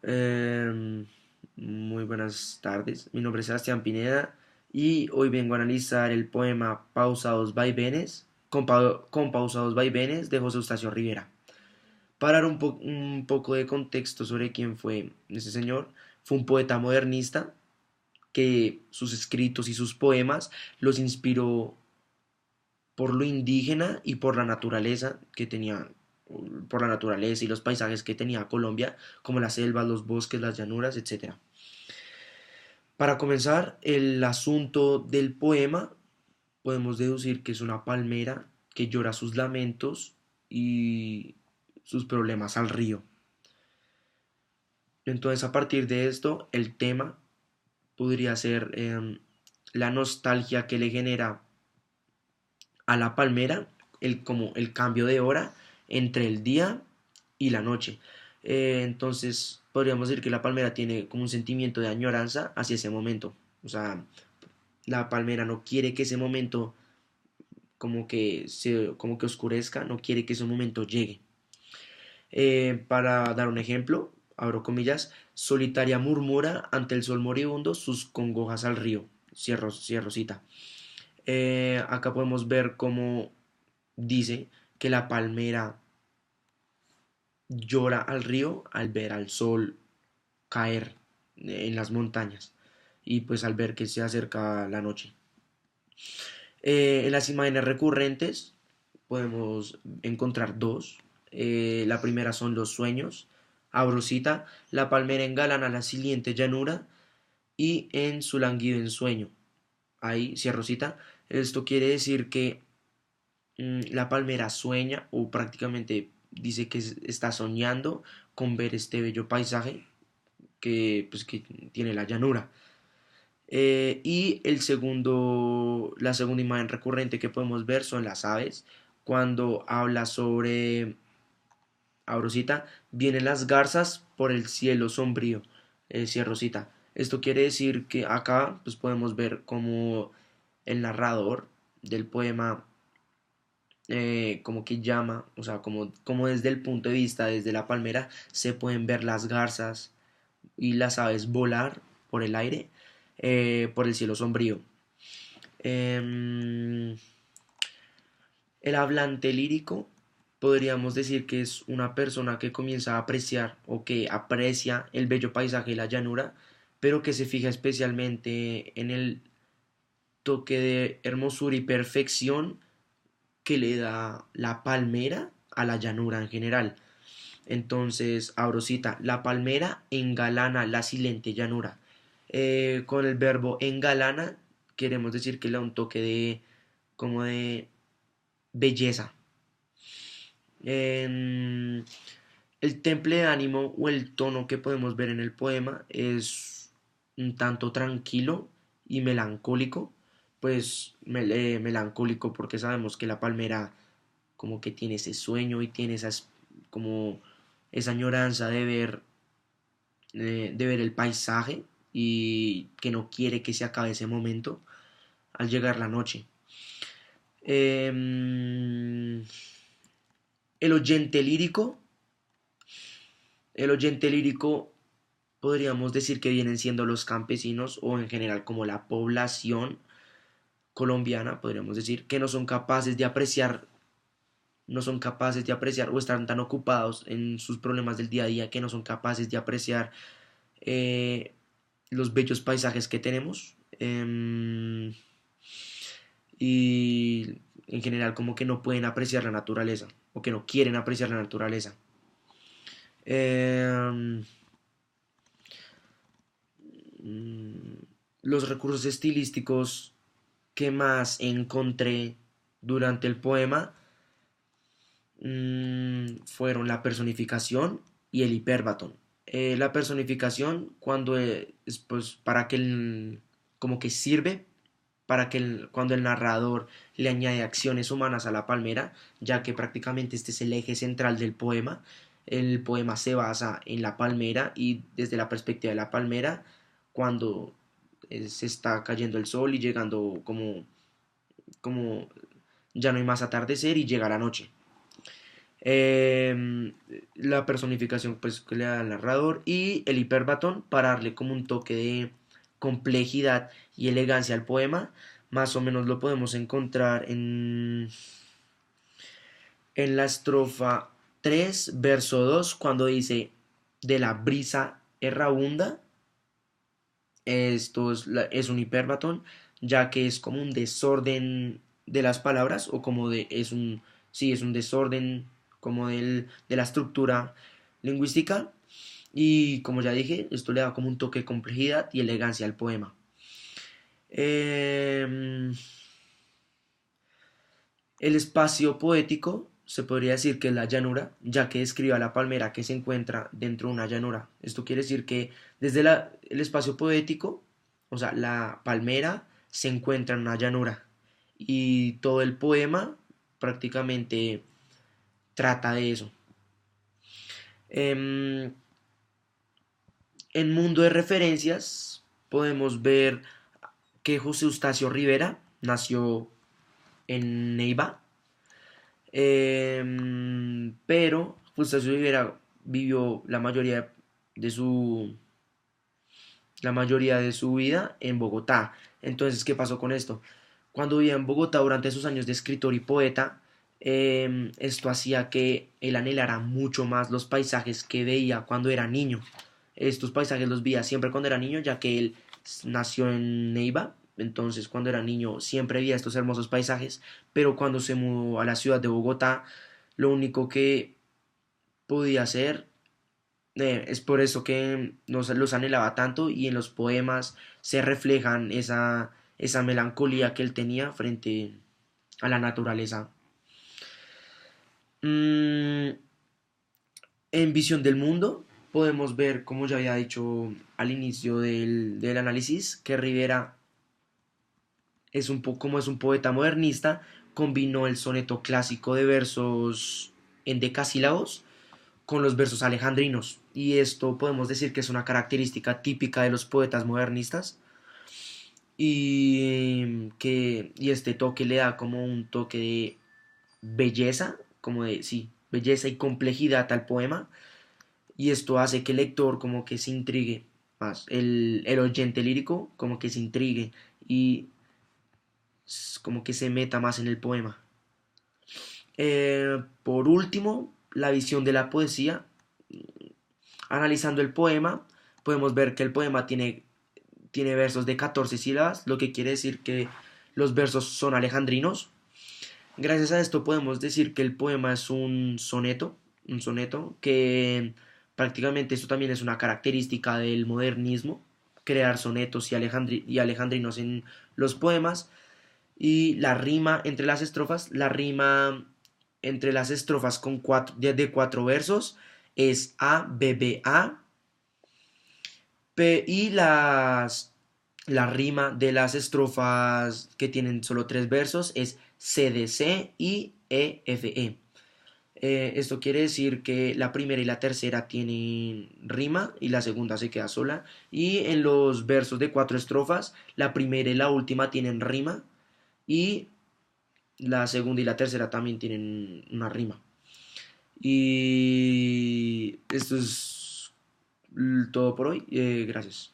Em, Muy buenas tardes, mi nombre es Sebastián Pineda y hoy vengo a analizar el poema Pausados Vaivenes, con pausados vaivenes de José Eustacio Rivera. Para dar un poco de contexto sobre quién fue ese señor, fue un poeta modernista que sus escritos y sus poemas los inspiró por lo indígena y por la naturaleza que tenía, por la naturaleza y los paisajes que tenía Colombia, como las selvas, los bosques, las llanuras, etcétera. Para comenzar, el asunto del poema podemos deducir que es una palmera que llora sus lamentos y sus problemas al río. Entonces, a partir de esto, el tema podría ser la nostalgia que le genera a la palmera, como el cambio de hora entre el día y la noche. Entonces, podríamos decir que la palmera tiene como un sentimiento de añoranza hacia ese momento. O sea, la palmera no quiere que ese momento como que oscurezca, no quiere que ese momento llegue. Para dar un ejemplo, abro comillas, solitaria murmura ante el sol moribundo sus congojas al río, cierro cita. Acá podemos ver cómo dice que la palmera llora al río al ver al sol caer en las montañas y pues al ver que se acerca la noche. En las imágenes recurrentes podemos encontrar dos. La primera son los sueños. Abro cita, la palmera engalana la siliente llanura y en su languido ensueño. Ahí cierro cita. Esto quiere decir que la palmera sueña o prácticamente dice que está soñando con ver este bello paisaje que tiene la llanura. Y la segunda imagen recurrente que podemos ver son las aves, cuando habla sobre, abro cita, vienen las garzas por el cielo sombrío, cierro cita. Esto quiere decir que acá pues, podemos ver como el narrador del poema como que llama, o sea, como desde el punto de vista, desde la palmera, se pueden ver las garzas y las aves volar por el aire, por el cielo sombrío. Eh, el hablante lírico podríamos decir que es una persona que comienza a apreciar o que aprecia el bello paisaje y la llanura, pero que se fija especialmente en el toque de hermosura y perfección que le da la palmera a la llanura en general. Entonces, abro cita, la palmera engalana la silente llanura. Con el verbo engalana queremos decir que le da un toque de como de belleza. En el temple de ánimo o el tono que podemos ver en el poema es un tanto tranquilo y melancólico, pues melancólico porque sabemos que la palmera como que tiene ese sueño y tiene como esa añoranza de ver el paisaje y que no quiere que se acabe ese momento al llegar la noche. Eh, el oyente lírico, el oyente lírico podríamos decir que vienen siendo los campesinos o en general como la población colombiana, podríamos decir, que no son capaces de apreciar o están tan ocupados en sus problemas del día a día que no son capaces de apreciar eh, los bellos paisajes que tenemos y en general como que no pueden apreciar la naturaleza o que no quieren apreciar la naturaleza. Eh, mm, los recursos estilísticos que más encontré durante el poema fueron la personificación y el hiperbatón. La personificación cuando es pues para que como que sirve para que cuando el narrador le añade acciones humanas a la palmera, ya que prácticamente este es el eje central del poema. El poema se basa en la palmera y desde la perspectiva de la palmera, cuando se está cayendo el sol y llegando como ya no hay más atardecer y llega la noche. La personificación pues que le da al narrador y el hiperbatón para darle como un toque de complejidad y elegancia al poema. Más o menos lo podemos encontrar en la estrofa 3 verso 2 cuando dice de la brisa errabunda. Esto es un hiperbatón, ya que es como un desorden de las palabras, o como de, sí, es un desorden como de la estructura lingüística. Y como ya dije, esto le da como un toque de complejidad y elegancia al poema. Eh, el espacio poético se podría decir que es la llanura, ya que describe a la palmera que se encuentra dentro de una llanura. Esto quiere decir que desde el espacio poético, o sea, la palmera se encuentra en una llanura y todo el poema prácticamente trata de eso. En mundo de referencias podemos ver que José Eustacio Rivera nació en Neiva, pero Eustacio Rivera vivió de su la mayoría de su vida en Bogotá. Entonces, ¿qué pasó con esto? Cuando vivía en Bogotá durante sus años de escritor y poeta, esto hacía que él anhelara mucho más los paisajes que veía cuando era niño. Estos paisajes los veía siempre cuando era niño, ya que él nació en Neiva, entonces cuando era niño siempre veía estos hermosos paisajes, pero cuando se mudó a la ciudad de Bogotá, lo único que podía hacer es por eso que los anhelaba tanto y en los poemas se reflejan esa melancolía que él tenía frente a la naturaleza. Mm, en Visión del Mundo podemos ver, como ya había dicho al inicio del análisis, que Rivera como es un poeta modernista, combinó el soneto clásico de versos en decasílabos con los versos alejandrinos. Y esto podemos decir que es una característica típica de los poetas modernistas. Y este toque le da como un toque de belleza, como de, sí, belleza y complejidad al poema. Y esto hace que el lector como que se intrigue más. El oyente lírico como que se intrigue y como que se meta más en el poema. Por último, la visión de la poesía. Analizando el poema, podemos ver que el poema tiene versos de 14 sílabas, lo que quiere decir que los versos son alejandrinos. Gracias a esto podemos decir que el poema es un soneto que prácticamente esto también es una característica del modernismo, crear sonetos y alejandrinos en los poemas. Y la rima entre las estrofas, la rima entre las estrofas de cuatro versos es A, B, B, A, y la rima de las estrofas que tienen solo tres versos es C, D, C y E, F, E. Esto quiere decir que la primera y la tercera tienen rima y la segunda se queda sola. Y en los versos de cuatro estrofas, la primera y la última tienen rima y la segunda y la tercera también tienen una rima. Y esto es todo por hoy. Gracias.